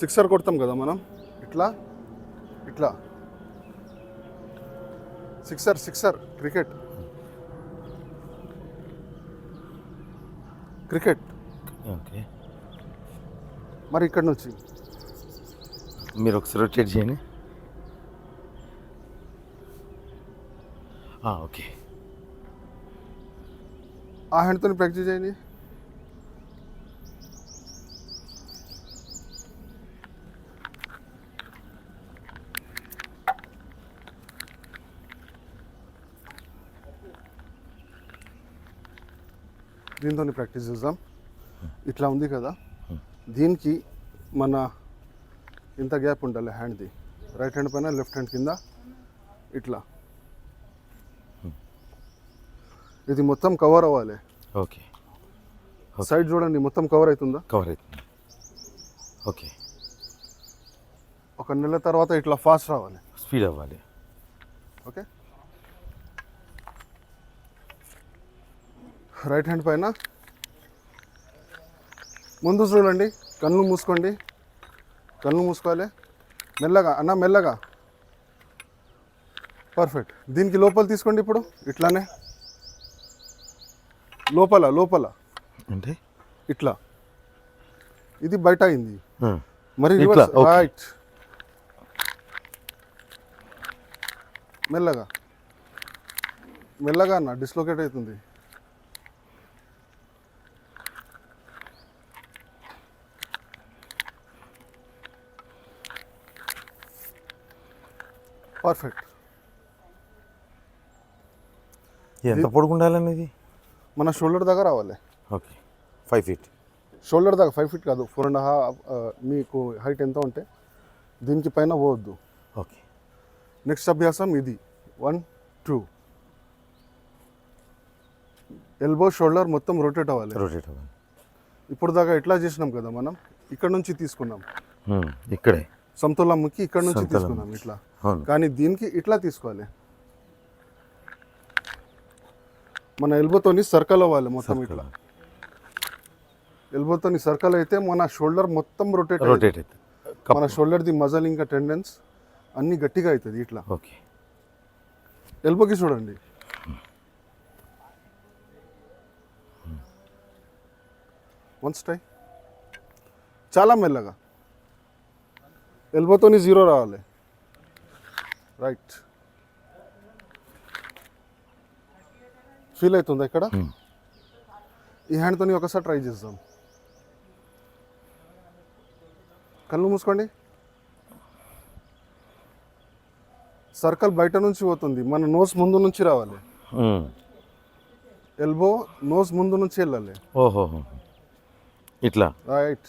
Sixer కొడతాం కదా మనం, ఇట్లా ఇట్లా సిక్సర్ క్రికెట్ ఓకే. మరి ఇక్కడ నుంచి మీరు ఒకసారి రొటేట్ చేయండి. ఓకే. ఆ హ్యాండ్తో ప్రాక్టీస్ చేయండి. దీంతో ప్రాక్టీస్ చేద్దాం. ఇట్లా ఉంది కదా, దీనికి మన ఇంత గ్యాప్ ఉండాలి హ్యాండ్ది. రైట్ హ్యాండ్ పైన లెఫ్ట్ హ్యాండ్ కింద ఇట్లా. ఇది మొత్తం కవర్ అవ్వాలి. ఓకే. సైడ్ చూడండి, మొత్తం కవర్ అవుతుందా? కవర్ అవుతుంది. ఓకే. ఒక నెల తర్వాత ఇట్లా ఫాస్ట్ రావాలి, స్పీడ్ అవ్వాలి. ఓకే. రైట్ హ్యాండ్ పైన ముందు చూడండి, కళ్ళు మూసుకోండి, కళ్ళు మూసుకోవాలి. మెల్లగా అన్న, మెల్లగా. పర్ఫెక్ట్. దీనికి లోపల తీసుకోండి. ఇప్పుడు ఇట్లానే లోపల అంటే ఇట్లా. ఇది బయట అయింది, మరి ఇట్లా. రైట్. మెల్లగా మెల్లగా అన్న, డిస్లోకేట్ అవుతుంది. పర్ఫెక్ట్. ఎంత పొడుగు ఉండాలండి ఇది? మన షోల్డర్ దగ్గర రావాలి. ఓకే. 5 feet. షోల్డర్ దగ్గర 5 feet కాదు, 4.5. మీకు హైట్ ఎంత ఉంటే దీనికి పైన పోవద్దు. ఓకే. నెక్స్ట్ అభ్యాసం ఇది. 1 2. ఎల్బో షోల్డర్ మొత్తం రొటేట్ అవ్వాలి. ఇప్పుడు దాకా ఎట్లా చేసినాం కదా మనం, ఇక్కడ నుంచి తీసుకున్నాం, ఇక్కడే సమతులముకి ఇక్కడ నుంచి తీసుకున్నాం ఇట్లా. కానీ దీనికి ఇట్లా తీసుకోవాలి. మన ఎల్బోతోని సర్కిల్ అవ్వాలి మొత్తం ఇట్లా. ఎల్బోతోని సర్కిల్ అయితే మన షోల్డర్ మొత్తం రొటేట్ అవుతుంది. మన షోల్డర్ది మజల్ ఇంకా టెండెన్స్ అన్ని గట్టిగా అవుతుంది ఇట్లా. ఓకే. ఎల్బోకి చూడండి. Once try. చాలా మెల్లగా. ఎల్బోతోని 0 రావాలి. రైట్. ఫీల్ అవుతుందా ఇక్కడ? ఈ హ్యాండ్తోని ఒకసారి ట్రై చేద్దాం. కళ్ళు మూసుకోండి. సర్కిల్ బయట నుంచి పోతుంది, మన నోస్ ముందు నుంచి రావాలి. ఎల్బో నోస్ ముందు నుంచి వెళ్ళాలి. ఓహో, ఇట్లా. రైట్.